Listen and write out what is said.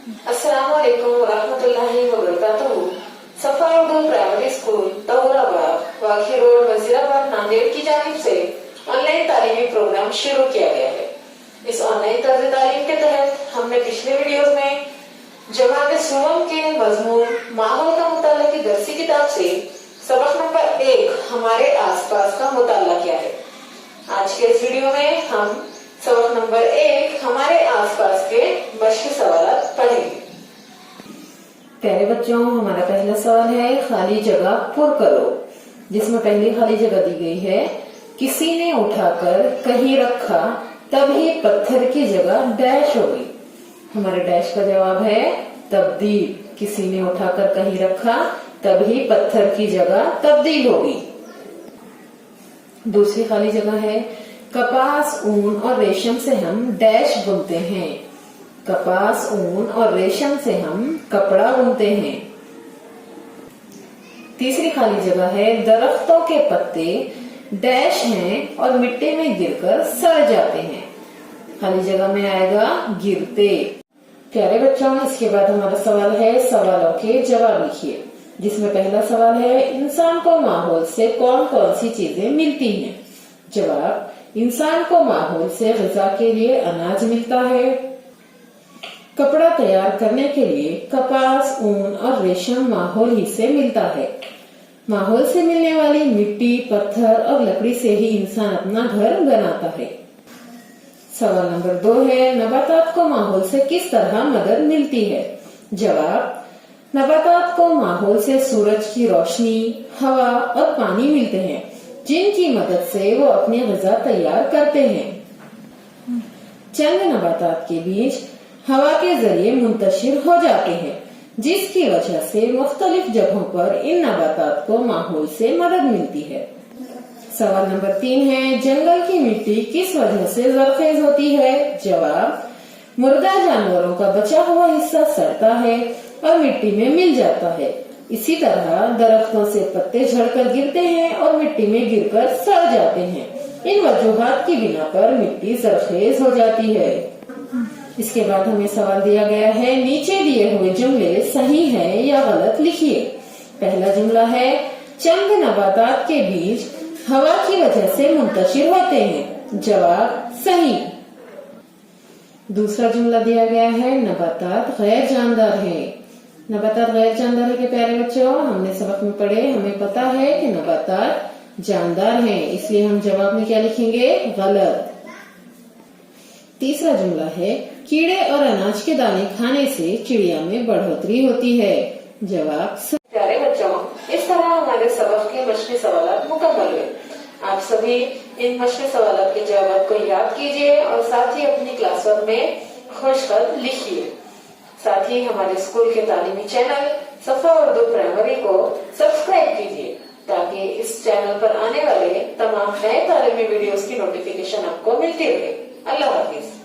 السلام علیکم ورحمۃ اللہ وبرکاتہ۔ صفا اردو پرائمری اسکول طہورآباد واقعی روڈ وزیرآباد ناندیڑ کی جانب سے آن لائن تعلیمی پروگرام شروع کیا گیا ہے۔ اس آن لائن طرز تعلیم کے تحت ہم نے پچھلے ویڈیوز میں جماعت سوم کے مضمون ماحول کا مطالعہ کی درسی کتاب سے سبق نمبر 1 ہمارے آس پاس کا مطالعہ کیا ہے۔ آج کے اس ویڈیو میں ہم سبق نمبر 1 ہمارے آس پاس کے مشقی سوالات پڑھیں گے۔ پیارے بچوں، ہمارا پہلا سوال ہے خالی جگہ پر کرو، جس میں پہلی خالی جگہ دی گئی ہے کسی نے اٹھا کر کہیں رکھا تبھی پتھر کی جگہ ڈیش ہو گئی۔ ہمارے ڈیش کا جواب ہے تبدیل۔ کسی نے اٹھا کر کہیں رکھا تبھی پتھر کی جگہ تبدیل ہو گئی۔ دوسری خالی جگہ ہے کپاس، اون اور ریشم سے ہم ڈیش بنتے ہیں۔ کپاس، اون اور ریشم سے ہم کپڑا بنتے ہیں۔ تیسری خالی جگہ ہے درختوں کے پتے ڈیش ہیں اور مٹی میں گر کر سڑ جاتے ہیں۔ خالی جگہ میں آئے گا گرتے۔ پیارے بچوں، اس کے بعد ہمارا سوال ہے سوالوں کے جواب لکھیے، جس میں پہلا سوال ہے انسان کو ماحول سے کون کون سی چیزیں ملتی ہیں؟ جواب: انسان کو ماحول سے غذا کے لیے اناج ملتا ہے، کپڑا تیار کرنے کے لیے کپاس، اون اور ریشم ماحول ہی سے ملتا ہے۔ ماحول سے ملنے والی مٹی، پتھر اور لکڑی سے ہی انسان اپنا گھر بناتا ہے۔ سوال نمبر 2 ہے نباتات کو ماحول سے کس طرح مدد ملتی ہے؟ جواب: نباتات کو ماحول سے سورج کی روشنی، ہوا اور پانی ملتے ہیں، جن کی مدد سے وہ اپنی غذا تیار کرتے ہیں۔ چند نباتات کے بیج ہوا کے ذریعے منتشر ہو جاتے ہیں، جس کی وجہ سے مختلف جگہوں پر ان نباتات کو ماحول سے مدد ملتی ہے۔ سوال نمبر 3 ہے جنگل کی مٹی کس وجہ سے زرخیز ہوتی ہے؟ جواب: مردہ جانوروں کا بچا ہوا حصہ سڑتا ہے اور مٹی میں مل جاتا ہے۔ اسی طرح درختوں سے پتے جھڑ کر گرتے ہیں اور مٹی میں گر کر سڑ جاتے ہیں۔ ان وجوہات کی بنا پر مٹی زرخیز ہو جاتی ہے۔ اس کے بعد ہمیں سوال دیا گیا ہے نیچے دیے ہوئے جملے صحیح ہے یا غلط لکھیے۔ پہلا جملہ ہے چند نباتات کے بیج ہوا کی وجہ سے منتشر ہوتے ہیں۔ جواب: صحیح۔ دوسرا جملہ دیا گیا ہے نباتات غیر جاندار ہیں۔ نباتات غیر جاندار ہے کہ پیارے بچوں، ہم نے سبق میں پڑھے، ہمیں پتا ہے کہ نباتات جاندار ہیں، اس لیے ہم جواب میں کیا لکھیں گے؟ غلط۔ تیسرا جملہ ہے کیڑے اور اناج کے دانے کھانے سے چڑیا میں بڑھوتری ہوتی ہے۔ جواب: پیارے بچوں، اس طرح ہمارے سبق کے مشقی سوالات مکمل ہوئے۔ آپ سبھی ان مشقی سوالات کے جوابات کو یاد کیجیے اور ساتھ ہی اپنی کلاس ورک میں خوش خط لکھیے۔ ساتھ ہی ہمارے اسکول کے تعلیمی چینل صفا اردو پرائمری کو سبسکرائب کیجیے، تاکہ اس چینل پر آنے والے تمام نئے تعلیمی ویڈیوز کی نوٹیفیکیشن آپ کو ملتی رہے۔ اللہ حافظ۔